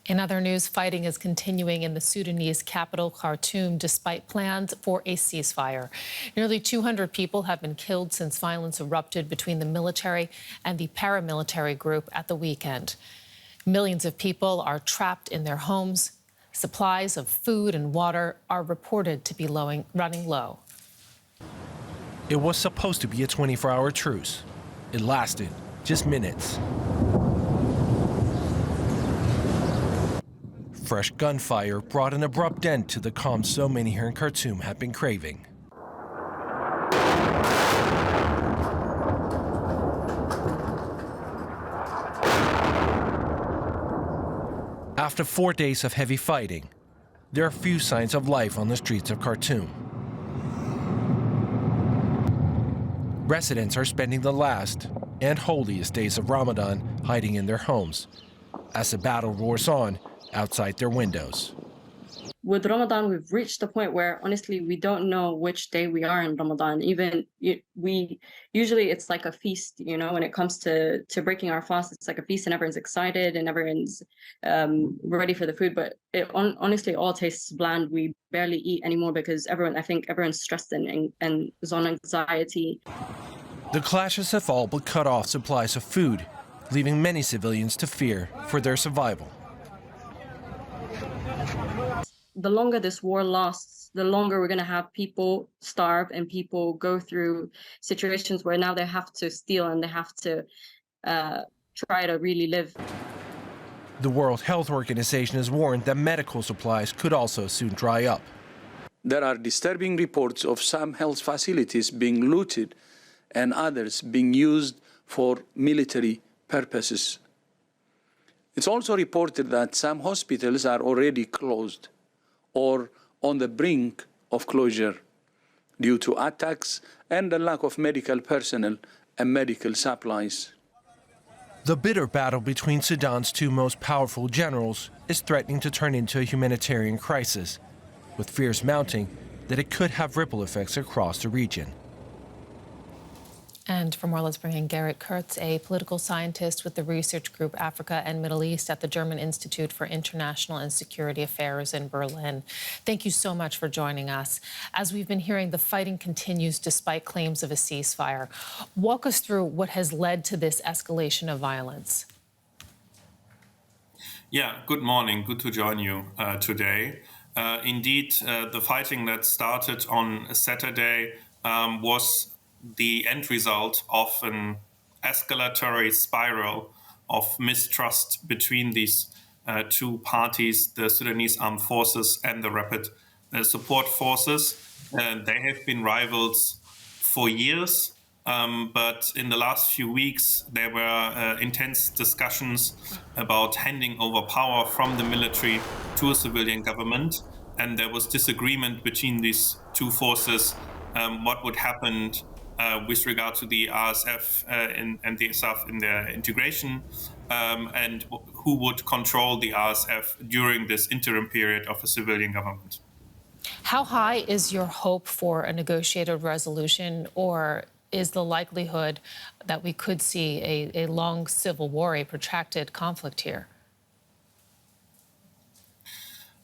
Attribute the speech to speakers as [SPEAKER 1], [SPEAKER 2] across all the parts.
[SPEAKER 1] In other news, fighting is continuing in the Sudanese capital, Khartoum, despite plans for a ceasefire. Nearly 200 people have been killed since violence erupted between the military and the paramilitary group at the weekend. Millions of people are trapped in their homes. Supplies of food and water are reported to be running low.
[SPEAKER 2] It was supposed to be a 24-hour truce. It lasted just minutes. Fresh gunfire brought an abrupt end to the calm so many here in Khartoum have been craving. After 4 days of heavy fighting, there are few signs of life on the streets of Khartoum. Residents are spending the last and holiest days of Ramadan hiding in their homes as the battle roars on outside their windows.
[SPEAKER 3] With Ramadan, we've reached the point where, honestly, we don't know which day we are in Ramadan. Usually it's like a feast, when it comes to breaking our fast, it's like a feast and everyone's excited and everyone's ready for the food. But it honestly all tastes bland. We barely eat anymore because I think everyone's stressed and is on anxiety.
[SPEAKER 2] The clashes have all but cut off supplies of food, leaving many civilians to fear for their survival.
[SPEAKER 3] The longer this war lasts, the longer we're going to have people starve and people go through situations where now they have to steal and they have to try to really live.
[SPEAKER 2] The World Health Organization has warned that medical supplies could also soon dry up.
[SPEAKER 4] There are disturbing reports of some health facilities being looted and others being used for military purposes. It's also reported that some hospitals are already closed or on the brink of closure due to attacks and the lack of medical personnel and medical supplies.
[SPEAKER 2] The bitter battle between Sudan's two most powerful generals is threatening to turn into a humanitarian crisis, with fears mounting that it could have ripple effects across the region.
[SPEAKER 1] And for more, let's bring in Garrett Kurtz, a political scientist with the research group Africa and Middle East at the German Institute for International and Security Affairs in Berlin. Thank you so much for joining us. As we've been hearing, the fighting continues despite claims of a ceasefire. Walk us through what has led to this escalation of violence.
[SPEAKER 5] Yeah, good morning. Good to join you today. Indeed, the fighting that started on Saturday was the end result of an escalatory spiral of mistrust between these two parties, the Sudanese Armed Forces and the Rapid Support Forces. They have been rivals for years, but in the last few weeks there were intense discussions about handing over power from the military to a civilian government, and there was disagreement between these two forces what would happen with regard to the RSF and the SAF in their integration, and who would control the RSF during this interim period of a civilian government.
[SPEAKER 1] How high is your hope for a negotiated resolution, or is the likelihood that we could see a long civil war, a protracted conflict here?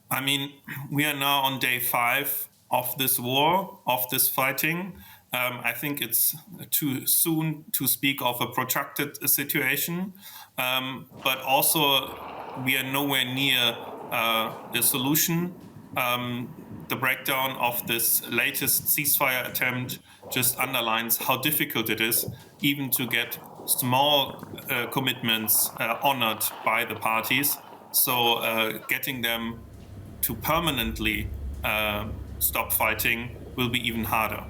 [SPEAKER 5] I mean, we are now on day 5 of this war, of this fighting. I think it's too soon to speak of a protracted situation, but also we are nowhere near a solution. The breakdown of this latest ceasefire attempt just underlines how difficult it is even to get small commitments honored by the parties. So getting them to permanently stop fighting will be even harder.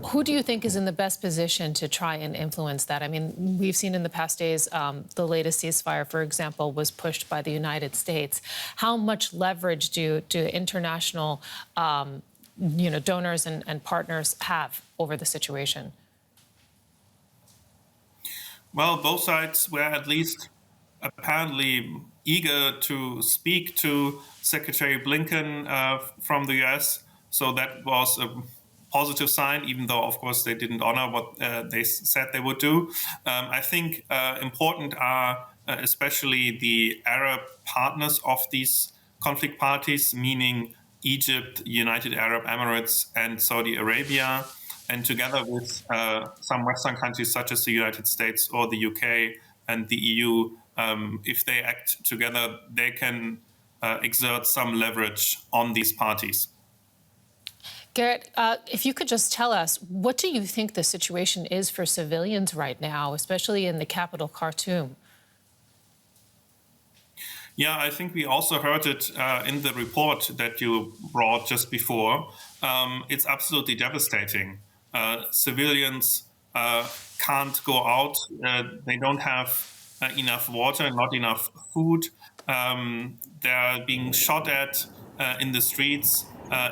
[SPEAKER 1] Who do you think is in the best position to try and influence that? I mean, we've seen in the past days, the latest ceasefire, for example, was pushed by the United States. How much leverage do international donors and partners have over the situation?
[SPEAKER 5] Well, both sides were at least apparently eager to speak to Secretary Blinken from the US. So that was a positive sign, even though, of course, they didn't honor what they said they would do. I think important are especially the Arab partners of these conflict parties, meaning Egypt, United Arab Emirates, and Saudi Arabia, and together with some Western countries such as the United States or the UK and the EU, if they act together, they can exert some leverage on these parties.
[SPEAKER 1] Garrett, if you could just tell us, what do you think the situation is for civilians right now, especially in the capital, Khartoum?
[SPEAKER 5] Yeah, I think we also heard it in the report that you brought just before. It's absolutely devastating. Civilians can't go out. They don't have enough water, not enough food. They're being shot at in the streets.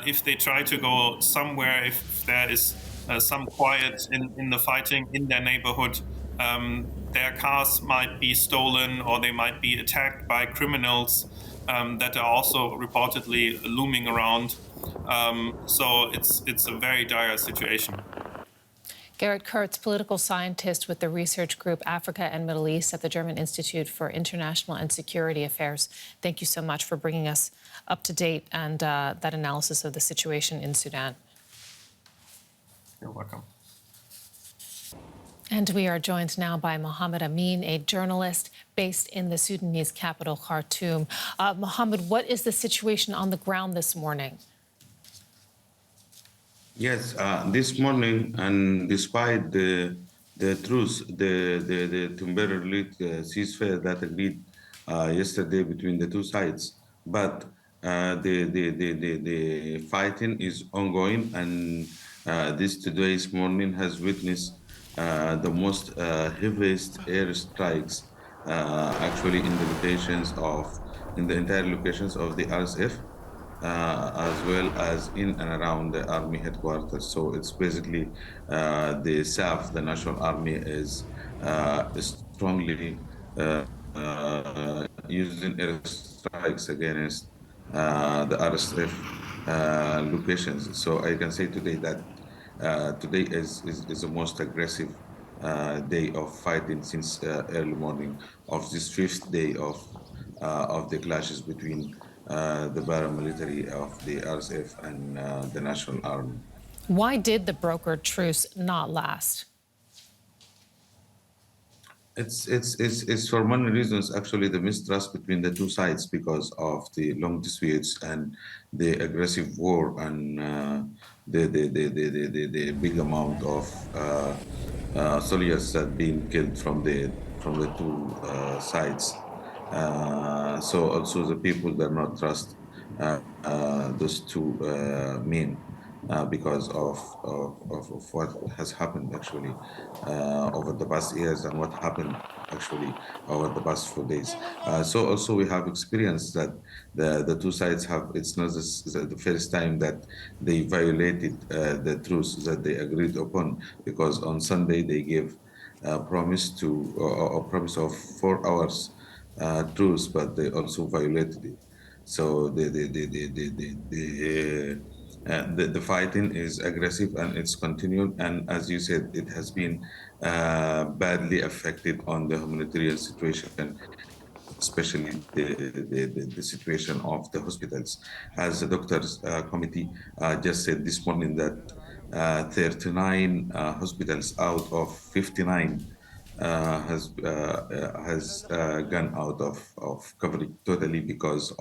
[SPEAKER 5] If they try to go somewhere, if there is some quiet in the fighting in their neighborhood, their cars might be stolen or they might be attacked by criminals that are also reportedly looming around. So it's a very dire situation.
[SPEAKER 1] Garrett Kurtz, political scientist with the research group Africa and Middle East at the German Institute for International and Security Affairs. Thank you so much for bringing us up to date and that analysis of the situation in Sudan.
[SPEAKER 5] You're welcome.
[SPEAKER 1] And we are joined now by Mohamed Amin, a journalist based in the Sudanese capital, Khartoum. Mohamed, what is the situation on the ground this morning?
[SPEAKER 6] Yes, this morning, and despite the truce, the temporary ceasefire that agreed yesterday between the two sides, but the fighting is ongoing, and today's morning has witnessed the most heaviest airstrikes actually in the entire locations of the RSF. As well as in and around the army headquarters. So it's basically the SAF, the National Army, is strongly using airstrikes against the RSF locations. So I can say today that today is the most aggressive day of fighting since early morning of this fifth day of the clashes between the paramilitary of the RSF and the National Army.
[SPEAKER 1] Why did the brokered truce not last?
[SPEAKER 6] It's for many reasons, actually, the mistrust between the two sides because of the long disputes and the aggressive war and the big amount of soldiers that being killed from the two sides. So also the people do not trust those two men because of what has happened actually over the past years and what happened actually over the past 4 days. So also we have experienced that the two sides have, it's not the first time that they violated the truce that they agreed upon, because on Sunday they gave a promise of 4 hours truce, but they also violated it. So the fighting is aggressive and it's continued. And as you said, it has been badly affected on the humanitarian situation, especially the situation of the hospitals. As the doctors committee just said this morning that 39 hospitals out of 59 has gone out of coverage totally because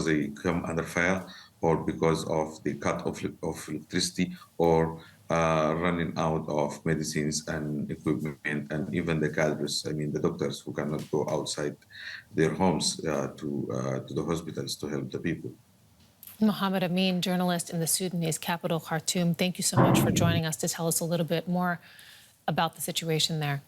[SPEAKER 6] they come under fire, or because of the cut of electricity, or running out of medicines and equipment, and even the cadres, I mean the doctors who cannot go outside their homes to the hospitals to help the people.
[SPEAKER 1] Mohamed Amin, journalist in the Sudanese capital, Khartoum, thank you so much for joining us to tell us a little bit more about the situation there.